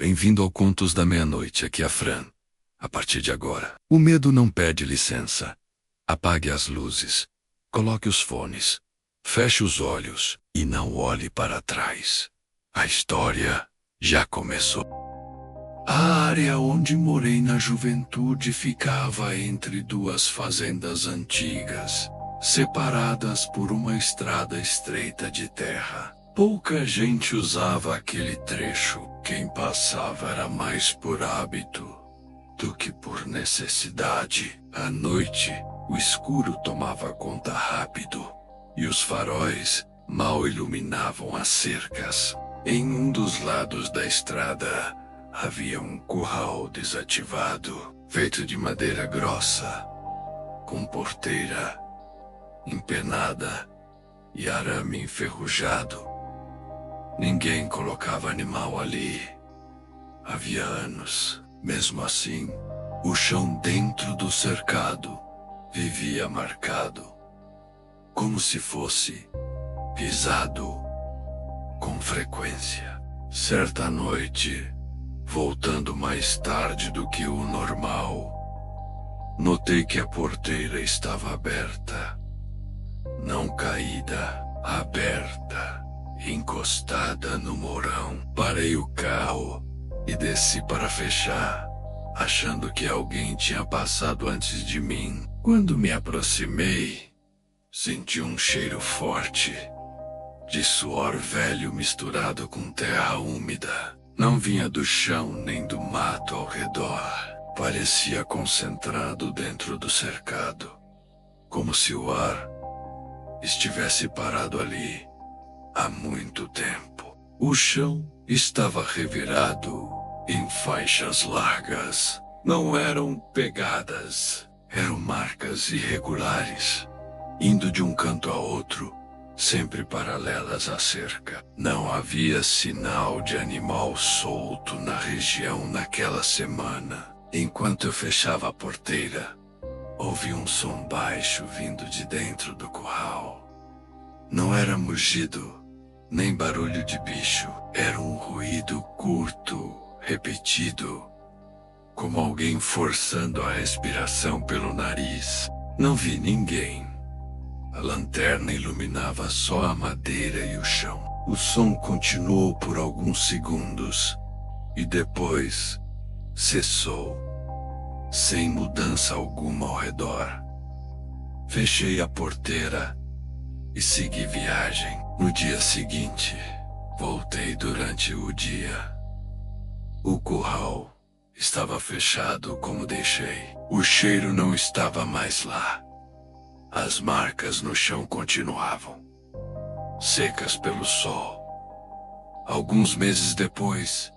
Bem-vindo ao Contos da Meia-Noite, aqui é a Fran. A partir de agora, o medo não pede licença. Apague as luzes, coloque os fones, feche os olhos e não olhe para trás. A história já começou. A área onde morei na juventude ficava entre duas fazendas antigas, separadas por uma estrada estreita de terra. Pouca gente usava aquele trecho. Quem passava era mais por hábito do que por necessidade. À noite, o escuro tomava conta rápido e os faróis mal iluminavam as cercas. Em um dos lados da estrada havia um curral desativado, feito de madeira grossa, com porteira empenada e arame enferrujado. Ninguém colocava animal ali. Havia anos. Mesmo assim, o chão dentro do cercado vivia marcado, como se fosse pisado com frequência. Certa noite, voltando mais tarde do que o normal, notei que a porteira estava aberta. Não caída, aberta, encostada no morão. Parei o carro e desci para fechar, achando que alguém tinha passado antes de mim. Quando me aproximei, senti um cheiro forte de suor velho misturado com terra úmida. Não vinha do chão nem do mato ao redor. Parecia concentrado dentro do cercado, como se o ar estivesse parado ali há muito tempo. O chão estava revirado em faixas largas. Não eram pegadas, eram marcas irregulares, indo de um canto a outro, sempre paralelas à cerca. Não havia sinal de animal solto na região naquela semana. Enquanto eu fechava a porteira, ouvi um som baixo vindo de dentro do curral. Não era mugido, nem barulho de bicho. Era um ruído curto, repetido, como alguém forçando a respiração pelo nariz. Não vi ninguém. A lanterna iluminava só a madeira e o chão. O som continuou por alguns segundos e depois cessou, sem mudança alguma ao redor. Fechei a porteira e segui viagem. No dia seguinte, voltei durante o dia. O curral estava fechado como deixei. O cheiro não estava mais lá. As marcas no chão continuavam, secas pelo sol. Alguns meses depois,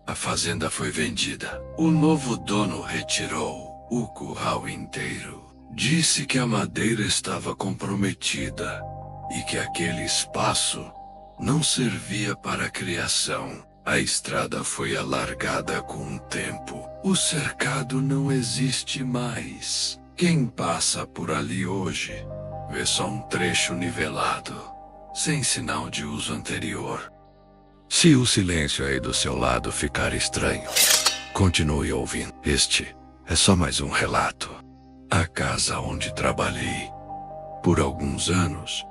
a fazenda foi vendida. O novo dono retirou o curral inteiro. Disse que a madeira estava comprometida e que aquele espaço não servia para a criação. A estrada foi alargada com o tempo. O cercado não existe mais. Quem passa por ali hoje vê só um trecho nivelado, sem sinal de uso anterior. Se o silêncio aí do seu lado ficar estranho, continue ouvindo. Este é só mais um relato. A casa onde trabalhei por alguns anos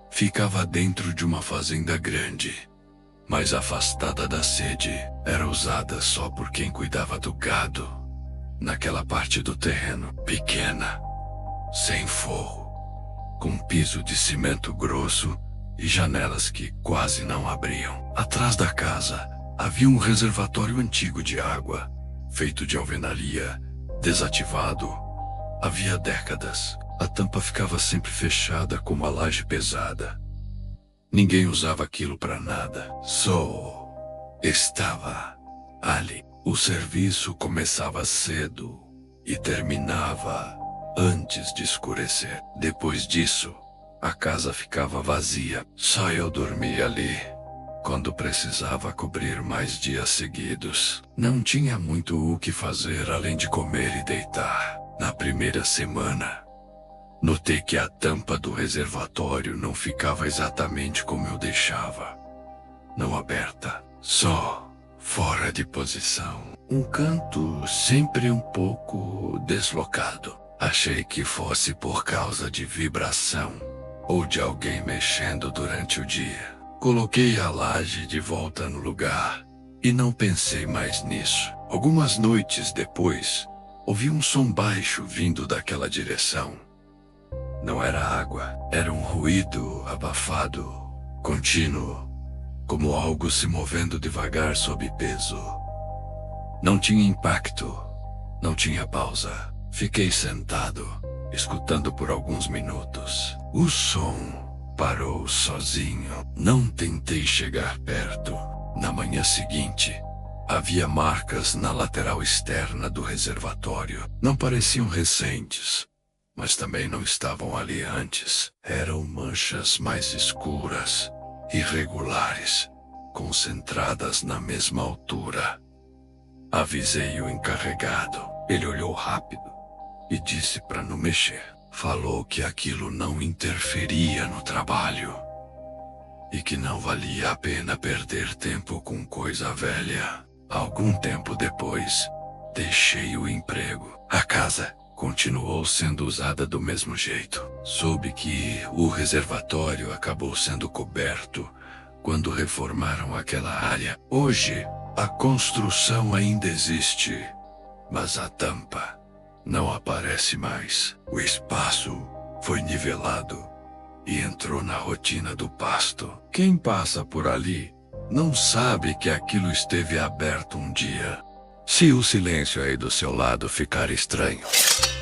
ficava dentro de uma fazenda grande, mas afastada da sede. Era usada só por quem cuidava do gado, naquela parte do terreno pequena, sem forro, com piso de cimento grosso e janelas que quase não abriam. Atrás da casa havia um reservatório antigo de água, feito de alvenaria, desativado havia décadas. A tampa ficava sempre fechada com uma laje pesada. Ninguém usava aquilo para nada. Só estava ali. O serviço começava cedo e terminava antes de escurecer. Depois disso, a casa ficava vazia. Só eu dormia ali quando precisava cobrir mais dias seguidos. Não tinha muito o que fazer além de comer e deitar. Na primeira semana, notei que a tampa do reservatório não ficava exatamente como eu deixava. Não aberta, só fora de posição. Um canto sempre um pouco deslocado. Achei que fosse por causa de vibração ou de alguém mexendo durante o dia. Coloquei a laje de volta no lugar e não pensei mais nisso. Algumas noites depois, ouvi um som baixo vindo daquela direção. Não era água, era um ruído abafado, contínuo, como algo se movendo devagar sob peso. Não tinha impacto, não tinha pausa. Fiquei sentado, escutando por alguns minutos. O som parou sozinho. Não tentei chegar perto. Na manhã seguinte, havia marcas na lateral externa do reservatório. Não pareciam recentes, mas também não estavam ali antes. Eram manchas mais escuras, irregulares, concentradas na mesma altura. Avisei o encarregado. Ele olhou rápido e disse para não mexer. Falou que aquilo não interferia no trabalho e que não valia a pena perder tempo com coisa velha. Algum tempo depois, deixei o emprego. A casa continuou sendo usada do mesmo jeito. Soube que o reservatório acabou sendo coberto quando reformaram aquela área. Hoje, a construção ainda existe, mas a tampa não aparece mais. O espaço foi nivelado e entrou na rotina do pasto. Quem passa por ali não sabe que aquilo esteve aberto um dia. Se o silêncio aí do seu lado ficar estranho,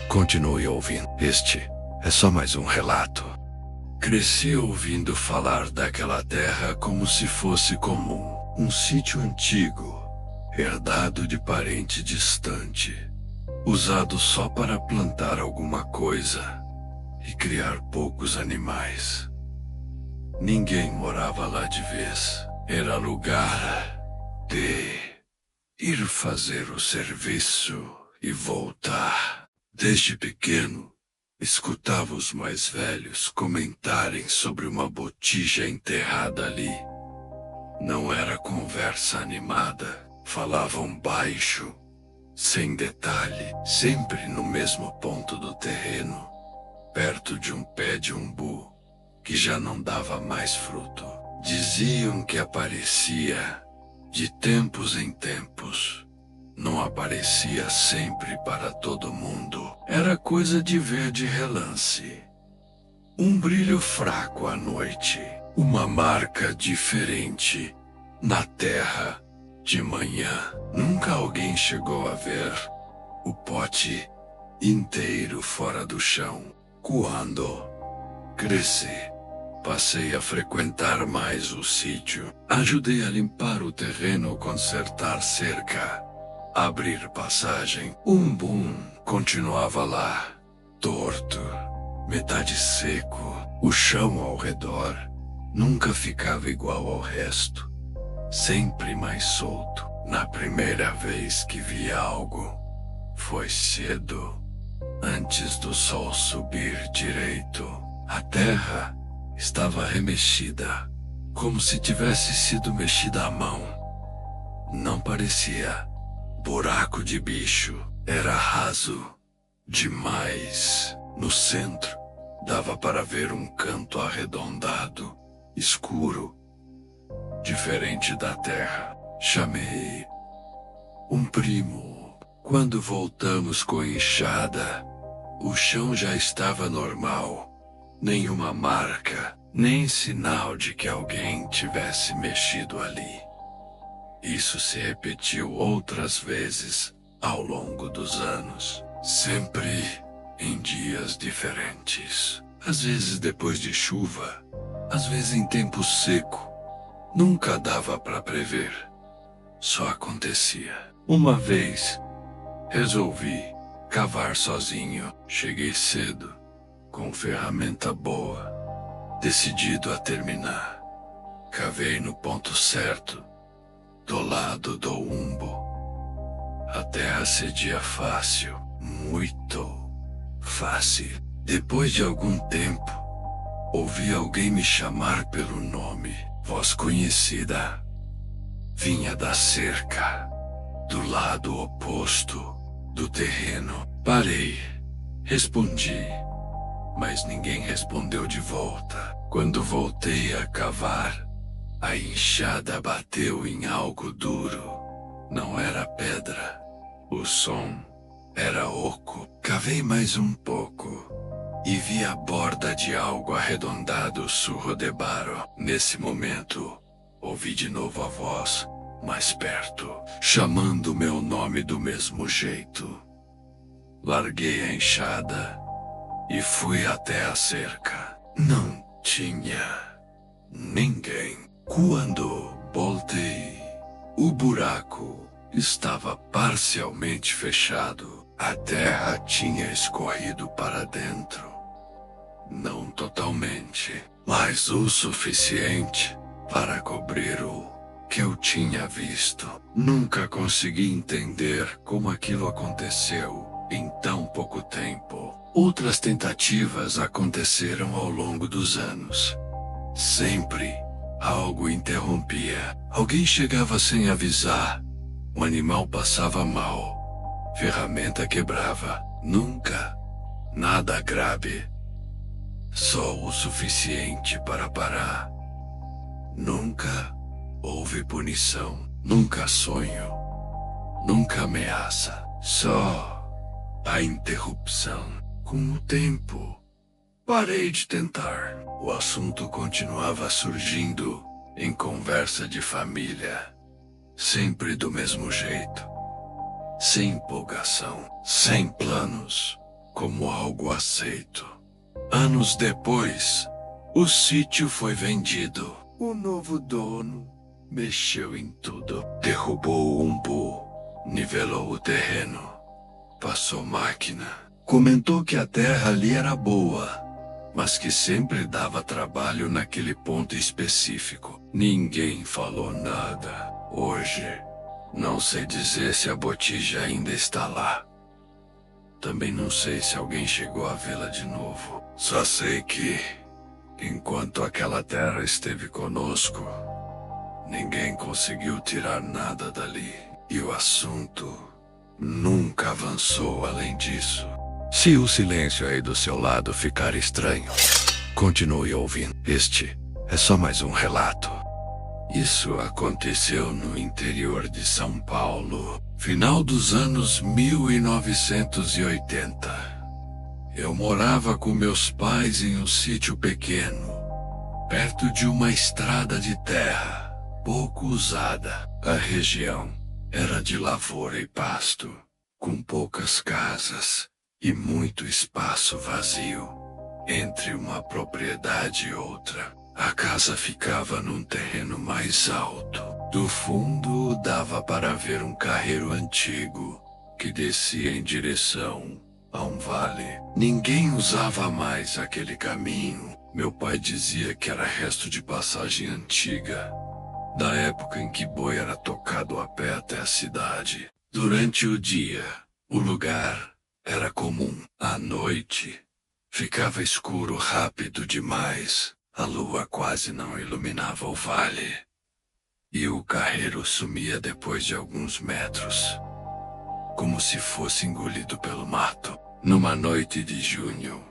continue ouvindo. Este é só mais um relato. Cresci ouvindo falar daquela terra como se fosse comum. Um sítio antigo, herdado de parente distante, usado só para plantar alguma coisa e criar poucos animais. Ninguém morava lá de vez. Era lugar de ir fazer o serviço e voltar. Desde pequeno, escutava os mais velhos comentarem sobre uma botija enterrada ali. Não era conversa animada. Falavam baixo, sem detalhe, sempre no mesmo ponto do terreno, perto de um pé de umbu que já não dava mais fruto. Diziam que aparecia de tempos em tempos. Não aparecia sempre para todo mundo. Era coisa de ver de relance. Um brilho fraco à noite. Uma marca diferente na terra de manhã. Nunca alguém chegou a ver o pote inteiro fora do chão. Quando cresci, passei a frequentar mais o sítio. Ajudei a limpar o terreno, consertar cerca, abrir passagem. O umbu continuava lá, torto, metade seco. O chão ao redor nunca ficava igual ao resto, sempre mais solto. Na primeira vez que vi algo, foi cedo, antes do sol subir direito. A terra estava remexida, como se tivesse sido mexida à mão. Não parecia buraco de bicho, era raso demais. No centro, dava para ver um canto arredondado, escuro, diferente da terra. Chamei um primo. Quando voltamos com a enxada, o chão já estava normal. Nenhuma marca, nem sinal de que alguém tivesse mexido ali. Isso se repetiu outras vezes ao longo dos anos, sempre em dias diferentes. Às vezes depois de chuva, às vezes em tempo seco. Nunca dava para prever. Só acontecia. Uma vez, resolvi cavar sozinho. Cheguei cedo, com ferramenta boa, decidido a terminar. Cavei no ponto certo, do lado do umbo. A terra cedia fácil, muito fácil. Depois de algum tempo, ouvi alguém me chamar pelo nome, voz conhecida. Vinha da cerca, do lado oposto do terreno. Parei, respondi, mas ninguém respondeu de volta. Quando voltei a cavar, a enxada bateu em algo duro. Não era pedra. O som era oco. Cavei mais um pouco e vi a borda de algo arredondado surrodebaro. Nesse momento, ouvi de novo a voz, mais perto, chamando meu nome do mesmo jeito. Larguei a enxada e fui até a cerca. Não tinha ninguém. Quando voltei, o buraco estava parcialmente fechado. A terra tinha escorrido para dentro. Não totalmente, mas o suficiente para cobrir o que eu tinha visto. Nunca consegui entender como aquilo aconteceu em tão pouco tempo. Outras tentativas aconteceram ao longo dos anos. Sempre algo interrompia. Alguém chegava sem avisar. Um animal passava mal. Ferramenta quebrava. Nunca nada grave. Só o suficiente para parar. Nunca houve punição. Nunca sonho. Nunca ameaça. Só a interrupção. Com o tempo, parei de tentar. O assunto continuava surgindo em conversa de família. Sempre do mesmo jeito. Sem empolgação, sem planos, como algo aceito. Anos depois, o sítio foi vendido. O novo dono mexeu em tudo. Derrubou o umbu, nivelou o terreno, passou máquina. Comentou que a terra ali era boa, mas que sempre dava trabalho naquele ponto específico. Ninguém falou nada. Hoje, não sei dizer se a botija ainda está lá. Também não sei se alguém chegou a vê-la de novo. Só sei que, enquanto aquela terra esteve conosco, ninguém conseguiu tirar nada dali. E o assunto nunca avançou além disso. Se o silêncio aí do seu lado ficar estranho, continue ouvindo. Este é só mais um relato. Isso aconteceu no interior de São Paulo, final dos anos 1980. Eu morava com meus pais em um sítio pequeno, perto de uma estrada de terra, pouco usada. A região era de lavoura e pasto, com poucas casas e muito espaço vazio entre uma propriedade e outra. A casa ficava num terreno mais alto. Do fundo dava para ver um carreiro antigo que descia em direção a um vale. Ninguém usava mais aquele caminho. Meu pai dizia que era resto de passagem antiga, da época em que boi era tocado a pé até a cidade. Durante o dia, o lugar era comum. À noite, ficava escuro rápido demais. A lua quase não iluminava o vale. E o carreiro sumia depois de alguns metros, como se fosse engolido pelo mato. Numa noite de junho,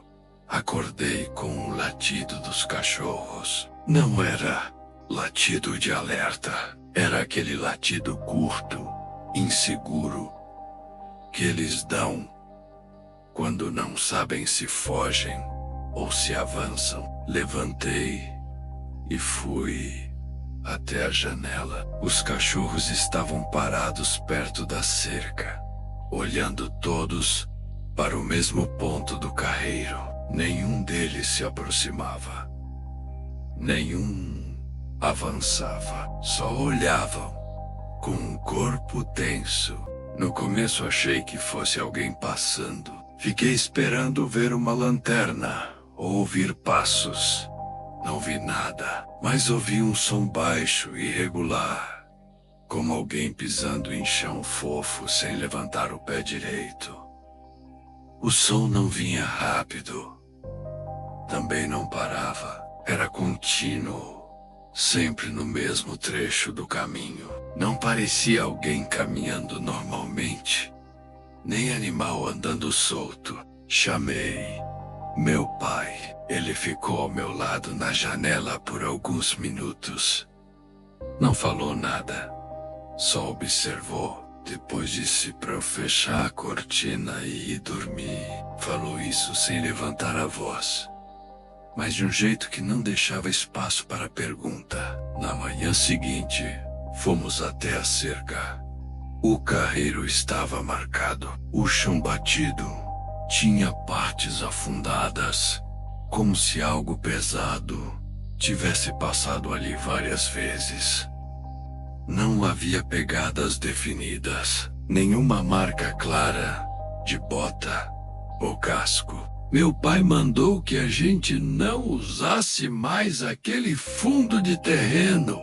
acordei com o latido dos cachorros. Não era latido de alerta. Era aquele latido curto, inseguro, que eles dão quando não sabem se fogem ou se avançam. Levantei e fui até a janela. Os cachorros estavam parados perto da cerca, olhando todos para o mesmo ponto do carreiro. Nenhum deles se aproximava. Nenhum avançava. Só olhavam, com um corpo tenso. No começo achei que fosse alguém passando. Fiquei esperando ver uma lanterna ou ouvir passos. Não vi nada, mas ouvi um som baixo e irregular, como alguém pisando em chão fofo sem levantar o pé direito. O som não vinha rápido, também não parava. Era contínuo, sempre no mesmo trecho do caminho. Não parecia alguém caminhando normalmente, nem animal andando solto. Chamei meu pai. Ele ficou ao meu lado na janela por alguns minutos. Não falou nada, só observou. Depois disse para eu fechar a cortina e ir dormir. Falou isso sem levantar a voz, mas de um jeito que não deixava espaço para pergunta. Na manhã seguinte, fomos até a cerca. O carreiro estava marcado, o chão batido, tinha partes afundadas, como se algo pesado tivesse passado ali várias vezes. Não havia pegadas definidas, nenhuma marca clara de bota ou casco. Meu pai mandou que a gente não usasse mais aquele fundo de terreno.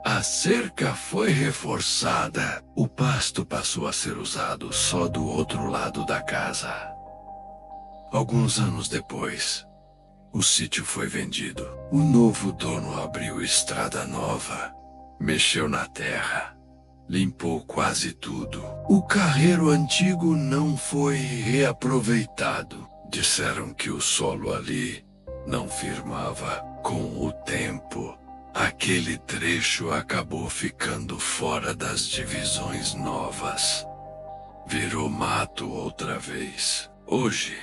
A cerca foi reforçada. O pasto passou a ser usado só do outro lado da casa. Alguns anos depois, o sítio foi vendido. O novo dono abriu estrada nova, mexeu na terra, limpou quase tudo. O carreiro antigo não foi reaproveitado. Disseram que o solo ali não firmava. Com o tempo, aquele trecho acabou ficando fora das divisões novas. Virou mato outra vez. Hoje,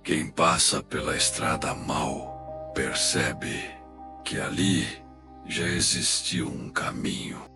quem passa pela estrada mal percebe que ali já existiu um caminho.